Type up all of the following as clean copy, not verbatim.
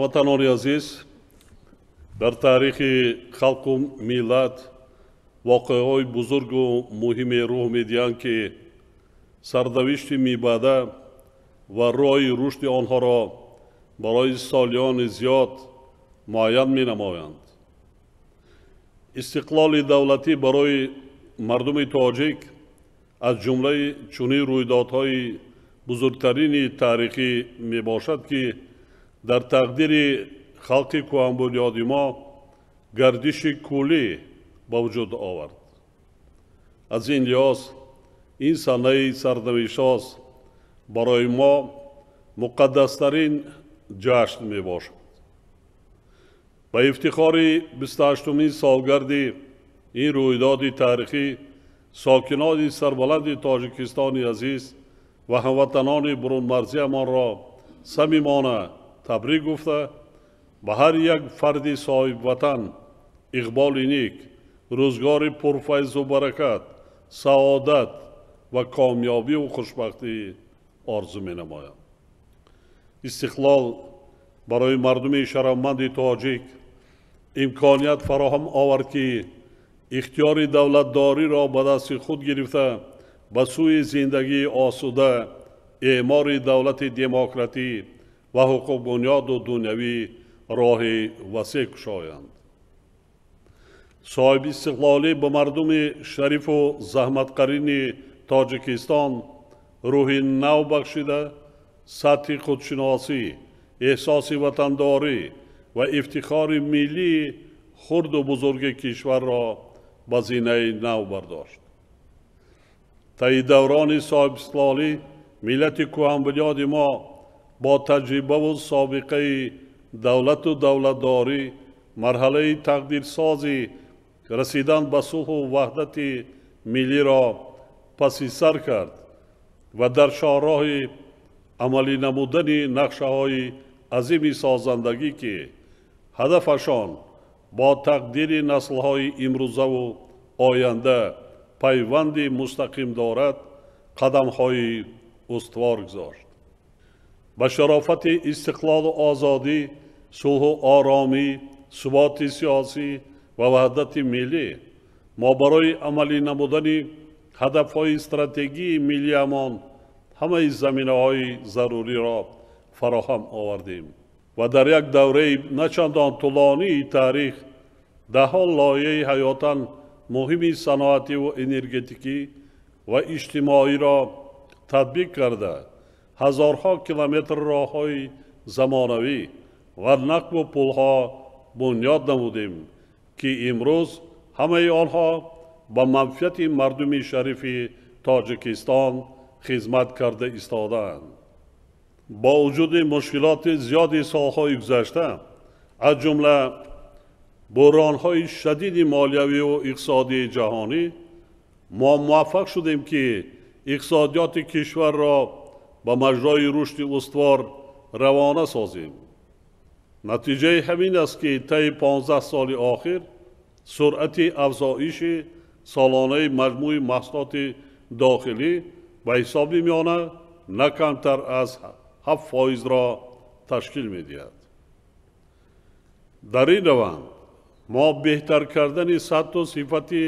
ҳамватанони азиз, дар таърихи халқу миллат воқеаҳои бузургу муҳиме рух медиҳанд, ки сарнавишти мебаъда ва роҳи рушди онҳоро барои солиёни зиёд муайян менамоянд. истиқлоли давлатӣ барои мардуми тоҷик аз ҷумлаи чунин рӯйдодҳои бузургтарини таърихӣ мебошад, ки дар тақдири халқи кӯҳанбунёди мо гардиши куллӣ ба вуҷуд овард. аз ин лиҳоз ин санаи сарнавиштҳост барои мо муқаддастарин ҷашн мебошад. ба ифтихори 28-умин солгарди ин рӯйдоди таърихӣ сокинони сарбаланди Тоҷикистони азиз ва ҳамватанони бурунмарзиамонро самимона табрик гуфта, ба ҳар як фарди соҳибватан иқболи нек, рӯзгори пурфайзу баракат, саодат ва комёбиву хушбахтӣ орзу менамоям. истиқлол барои мардуми шарафманди тоҷик имконият фароҳам овард, ки ихтиёри давлатдориро ба дасти худ гирифта ба сӯи зиндагии осуда, эъмори давлати демократӣ ва ҳуқуқбунёду дунявӣ роҳи васеъ кушоянд. соҳиби истиқлолӣ ба мардуми шарифу заҳматқарини Тоҷикистон рӯҳи нав бахшида, сатҳи худшиносӣ, эҳсоси ватандорӣ ва ифтихори миллии хурду бузурги кишварро ба зинаи нав бардошт. таи даврони соҳибистиқлолӣ миллати кӯҳанбунёди мо бо таҷрибаву собиқаи давлату давлатдорӣ марҳалаи тақдирсози расидан ба сулҳу ваҳдати миллиро паси сар кард ва дар шоҳроҳи амалӣ намудани нақшаҳои азими созандагӣ, ки ҳадафашон бо тақдири наслҳои имрӯзаву оянда пайванди мустақим дорад, қадамҳои устувор гузошт. ба шарофати истиқлолу озодӣ, сулҳу оромӣ, суботи сиёсӣ ва ваҳдати миллӣ мо барои амалӣ намудани ҳадафҳои стратегии миллиамон ҳамаи заминаҳои заруриро фароҳам овардем ва дар як давраи начандон тӯлонии таърих даҳҳо лоиҳаи ҳаётан муҳими саноативу энергетикӣ ва иҷтимоиро татбиқ карда, ҳазорҳо километр роҳҳои замонавӣ ва нақбу пулҳо бунёд намудем, ки имрӯз ҳамаи онҳо ба манфиати мардуми шарифи Тоҷикистон хизмат карда истодаанд. бо вуҷуди мушкилоти зиёди солҳои гузашта, аз ҷумла буҳронҳои шадиди молиявиву иқтисодии ҷаҳонӣ, мо муваффақ шудем, ки иқтисодиёти кишварро ба маҷрои рушди устувор равона созем. натиҷаи ҳамин аст, ки таи 15 соли охир суръати афзоиши солонаи маҷмӯи маҳсулоти дохилӣ ба ҳисоби миёна на камтар аз 7%-ро ташкил медиҳад. дар ин раванд мо беҳтар кардани сатҳу сифати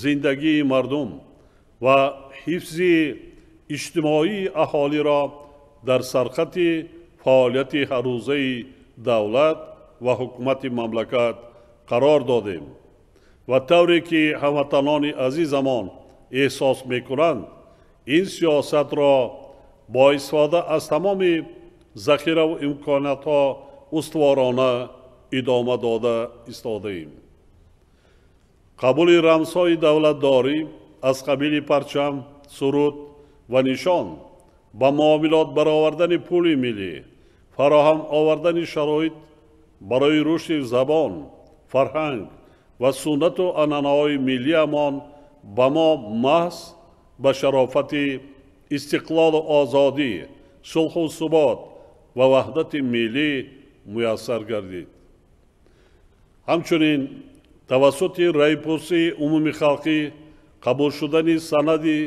зиндагии мардум ва ҳифзи иҷтимоии аҳолиро дар сархати фаъолияти ҳаррӯзаи давлат ва ҳукумати мамлакат қарор додем ва тавре ки ҳамватанони азизамон эҳсос мекунанд, ин сиёсатро бо истифода аз тамоми захираву имкониятҳо устуворона идома дода истодаем. қабули рамзҳои давлатдорӣ аз қабили парчам, суруд ва нишон ба муомилот баровардани пули миллӣ, фароҳам овардани шароит барои рушди забон, фарҳанг ва суннату анъанаҳои миллиамон ба мо маҳз ба шарофати истиқлолу озодӣ, сулҳу субот ва ваҳдати миллӣ муяссар гардид. ҳамчунин тавассути райпурсии умуми халқӣ қабул шудани санади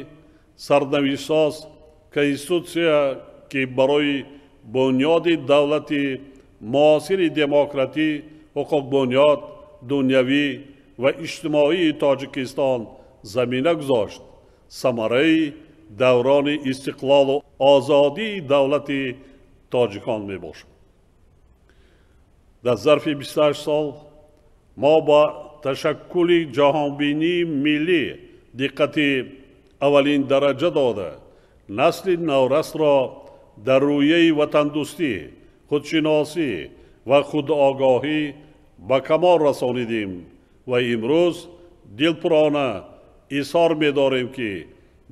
сарнавиштсоз конститутсия, ки барои бунёди давлати معاصر دموکراتی، حقوق بنیاد، دنیوی و اجتماعی تاجیکستان زمینه گذاشت. ثمره دوران استقلال و آزادی دولت تاجیکان می باشد. در ظرف 28 سال ما با تشکل جهانبینی ملی دقت اولین درجه داده نسل نورست را در رویه وطن دوستی، خودشناسی و خودآگاهی به کمال رسانیدیم و امروز دلپرانه اظهار می داریم که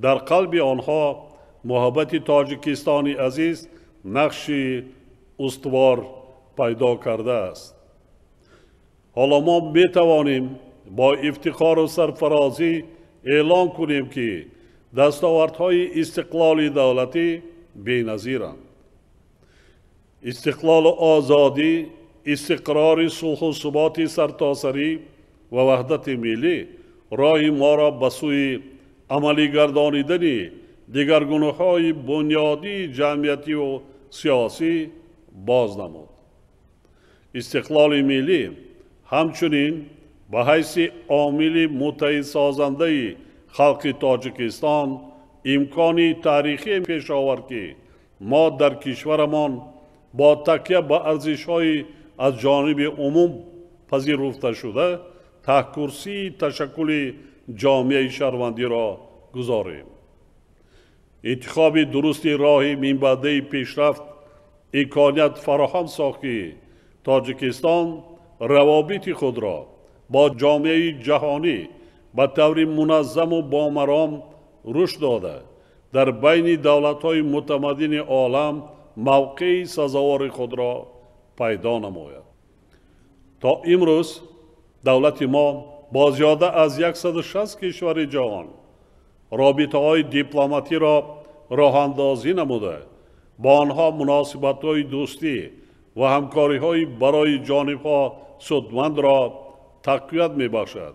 در قلب آنها محبت تاجیکستانی عزیز نقش استوار پیدا کرده است. حالا ما می توانیم با افتخار و سرفرازی اعلان کنیم که دستاوردهای استقلال دولتی بی‌نظیرند. استقلال و آزادی، استقرار صلح و ثبات سرتاسری و وحدت ملی راه ما را به سوی عملی گردانیدن دگرگونی‌های بنیادی جمعیتی و سیاسی باز نمود. استقلال ملی همچنین به حیث عامل متحد سازنده خلق تاجیکستان امکانی تاریخی پیش آورد که ما در کشورمان با تکیه به ارزش‌های از جانب عموم پذیرفته شده تحکرسی تشکل جامعه شهروندی را گذاریم. انتخاب درست راه منبعده پیشرفت امکانیت فراهم ساخت که تاجیکستان روابط خود را با جامعه جهانی به طور منظم و بامرام رشد داده در بین دولت‌های متمدن عالم موقع سزاوار خود را پیدا نماید. تا امروز دولت ما با زیاده از 160 کشور جهان رابطه‌های دیپلماتی را راه اندازی نموده با آنها مناسبت‌های دوستی و همکاری‌های برای جانب‌ها سودمند را تقویت می‌بخشد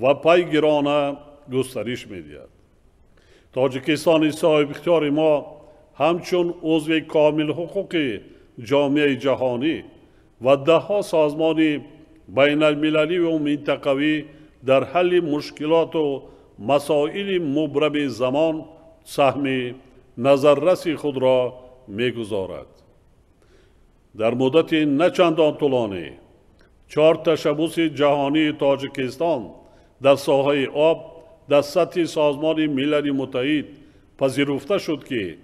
و پیگیرانه گسترش می‌دهد. تاجیکستان صاحب اختیار ما همچون عضو کامل حقوق جامعه جهانی و ده‌ها سازمان بین المللی و منطقوی در حل مشکلات و مسائل مبرم زمان سهم نظررس خود را می‌گذارد. در مدت نچندان طولانی 4 تشبث جهانی تاجیکستان در ساحه آب در سطح سازمان ملل متحد پذیرفته شد که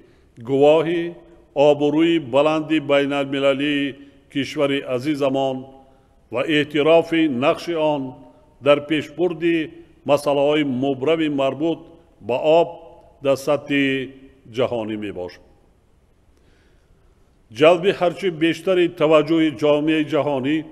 گواهی آبروی بلند بین المللی کشور عزیزمان و اعتراف نقش آن در پیشبرد مسائل مبرم مربوط به آب در سطح جهانی می باشد. جلب هرچه بیشتر توجه جامعه جهانی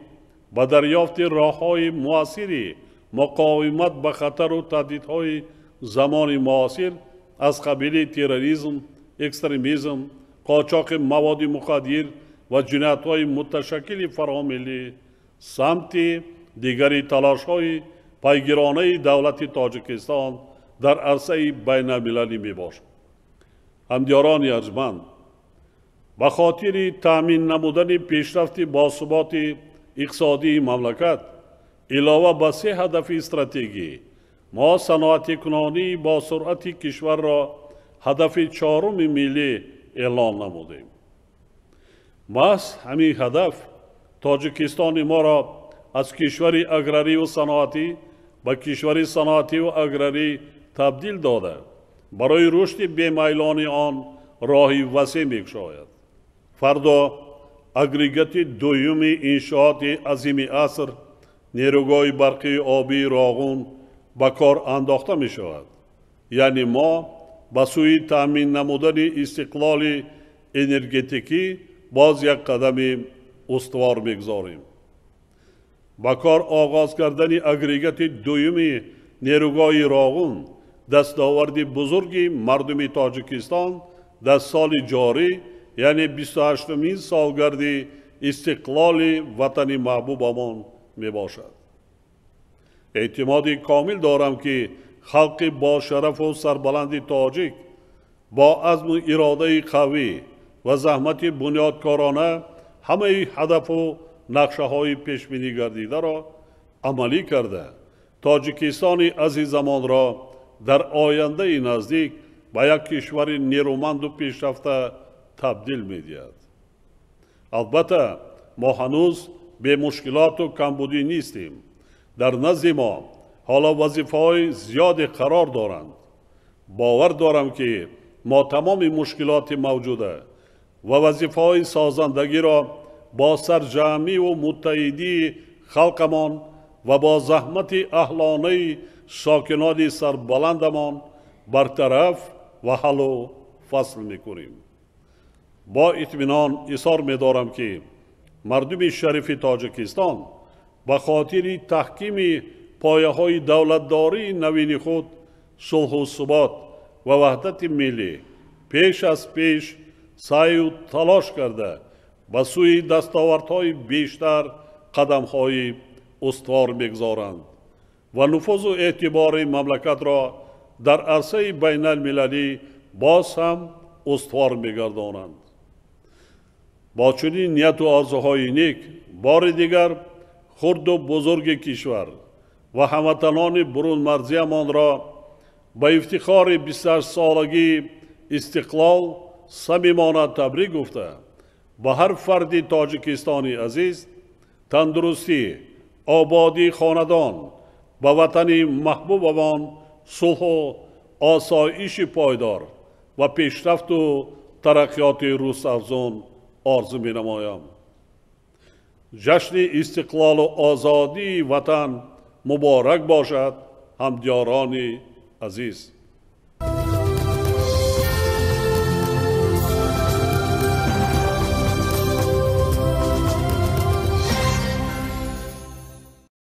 به دریافت راه‌های مؤثر مقاومت به خطر و تهدیدهای زمان معاصر از قبیل تروریسم، اکستریمیسم، قاچاق مواد مخدر و جنایت‌های متشکل فراملی سمت دیگری تلاش‌های پیگیرانه دولت تاجیکستان در عرصه بین المللی می باشد. همدیاران ارجمند، به خاطر تامین نمودن پیشرفت باثبات اقتصادی مملکت علاوه به 3 هدف استراتژی ما صنعت کنانی با سرعت کشور را هدف 4 ملی اعلان نمودیم. محض همین هدف تاجیکستان ما را از کشور اگراری و صنعتی به کشور صنعتی و اگراری تبدیل داده برای رشد بی‌میلان آن راهی وسیع می‌گشاید. فردا اگریگت دوم انشاءات عظیم عصر نیروگاه برقی آبی راغون به کار انداخته می شود. یعنی ما به سوی تامین نمودن استقلال انرژتیکی باز یک قدم استوار می‌گذاریم. با کار آغاز کردن اگریگت دوم نیروگاه راغون دستاورد بزرگی مردم تاجیکستان در سال جاری یعنی 28مین سالگرد استقلال وطن محبوبمان می باشد. اعتماد کامل دارم که خلق با شرف و سربلند تاجیک با عزم و اراده قوی و زحمت بنیادکارانه همه هدف و نقشه های پیش بینی گردیده را عملی کرده تاجیکستان عزیزمان را در آینده نزدیک به یک کشور نیرومند و پیشرفته تبدیل می‌دهد. البته ما هنوز به مشکلات و کمبودی نیستیم. در نزد ما حالا وظیفه‌های زیادی قرار دارند. باور دارم که ما تمام مشکلات موجوده و وظیفه‌های سازندگی را با سرجمی و متحدی خلقمان و با زحمت اهلانه ساکنان سربلندمان برطرف و حل و فصل می‌کنیم. با اطمینان اظهار می‌دارم که مردم شریف تاجیکستان به خاطر تحکیم پایه‌های دولتداری نوین خود صلح و ثبات و وحدت ملی پیش از پیش سعی و تلاش کرده به سوی دستاوردهای بیشتر قدم‌های استوار می‌گذارند و نفوذ و اعتبار مملکت را در عرصه بین المللی باز هم استوار می‌گردانند. با چنین نیت و آرزوهای نیک بار دیگر خرد و بزرگ کشور و هموطنان برون مرزیمان را به افتخار 28 سالگی استقلال صمیمانه تبریک گفته به هر فرد تاجیکستانی عزیز تندرستی، آبادی خاندان، به وطن محبوبمان صلح و آسایش پایدار و پیشرفت و ترقیات روزافزون آرزو می نمایم. جشن استقلال و آزادی وطن مبارک باشد همدیاران عزیز.